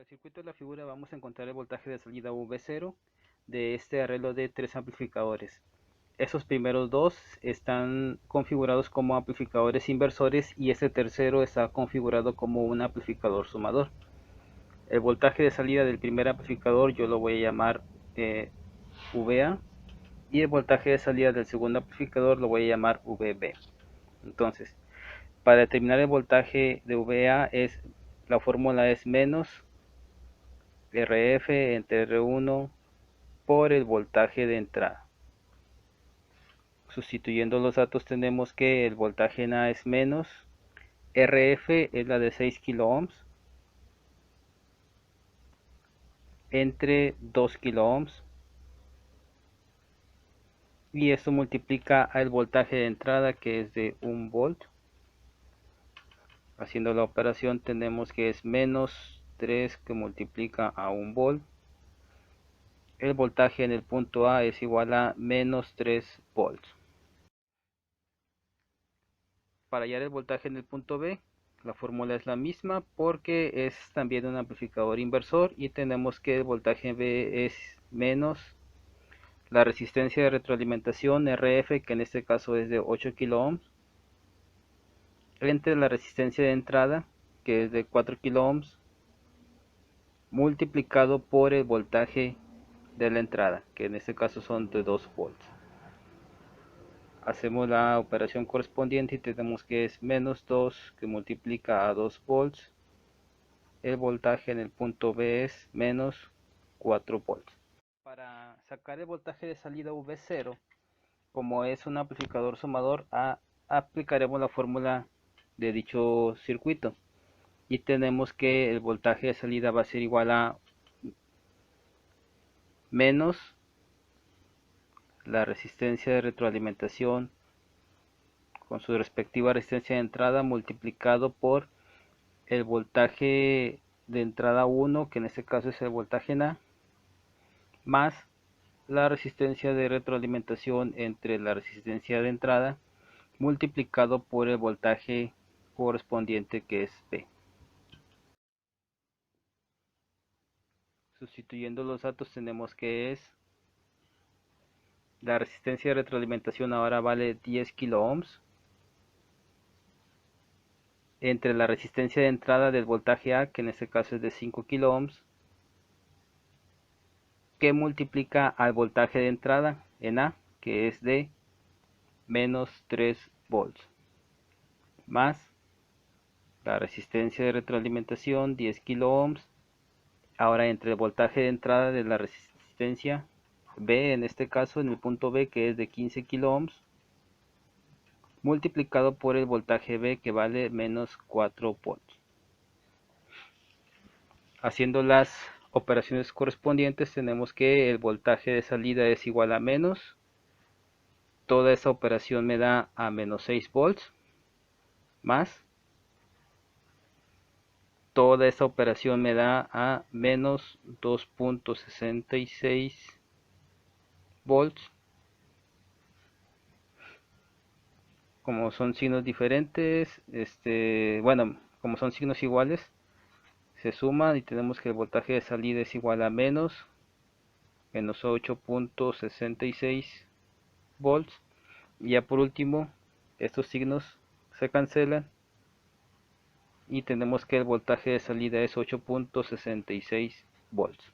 el circuito de la figura vamos a encontrar el voltaje de salida V0 de este arreglo de 3 amplificadores. Esos primeros dos están configurados como amplificadores inversores y este tercero está configurado como un amplificador sumador. El voltaje de salida del primer amplificador yo lo voy a llamar VA y el voltaje de salida del segundo amplificador lo voy a llamar VB. Entonces, para determinar el voltaje de VA la fórmula es menos RF entre R1 por el voltaje de entrada. Sustituyendo los datos tenemos que el voltaje en A es menos, RF es la de 6 kilo ohms entre 2 kilo ohms y esto multiplica al voltaje de entrada que es de 1 volt. Haciendo la operación tenemos que es menos 3 que multiplica a 1 volt. El voltaje en el punto A es igual a menos 3 volts. Para hallar el voltaje en el punto B, la fórmula es la misma porque es también un amplificador inversor y tenemos que el voltaje B es menos la resistencia de retroalimentación RF, que en este caso es de 8 kilo ohms, entre la resistencia de entrada, que es de 4 kilo ohms, multiplicado por el voltaje de la entrada, que en este caso son de 2 volts. Hacemos la operación correspondiente y tenemos que es menos 2 que multiplica a 2 volts. El voltaje en el punto B es menos 4 volts. Para sacar el voltaje de salida V0, como es un amplificador sumador, aplicaremos la fórmula de dicho circuito y tenemos que el voltaje de salida va a ser igual a menos la resistencia de retroalimentación con su respectiva resistencia de entrada multiplicado por el voltaje de entrada 1, que en este caso es el voltaje en A, más la resistencia de retroalimentación entre la resistencia de entrada multiplicado por el voltaje correspondiente, que es P. Sustituyendo los datos tenemos que es la resistencia de retroalimentación ahora vale 10 kilo ohms entre la resistencia de entrada del voltaje A, que en este caso es de 5 kilo ohms, que multiplica al voltaje de entrada en A, que es de menos 3 volts, más la resistencia de retroalimentación 10 kilo ohms, ahora entre el voltaje de entrada de la resistencia B, en este caso en el punto B, que es de 15 kilo ohms, multiplicado por el voltaje B, que vale menos 4 volts. Haciendo las operaciones correspondientes tenemos que el voltaje de salida es igual a menos, toda esa operación me da a menos 6 volts, más toda esa operación me da a menos 2.66 volts. Como son signos diferentes, bueno, como son signos iguales, se suman y tenemos que el voltaje de salida es igual a menos 8.66 volts. Y ya por último, estos signos se cancelan y tenemos que el voltaje de salida es 8.66 volts.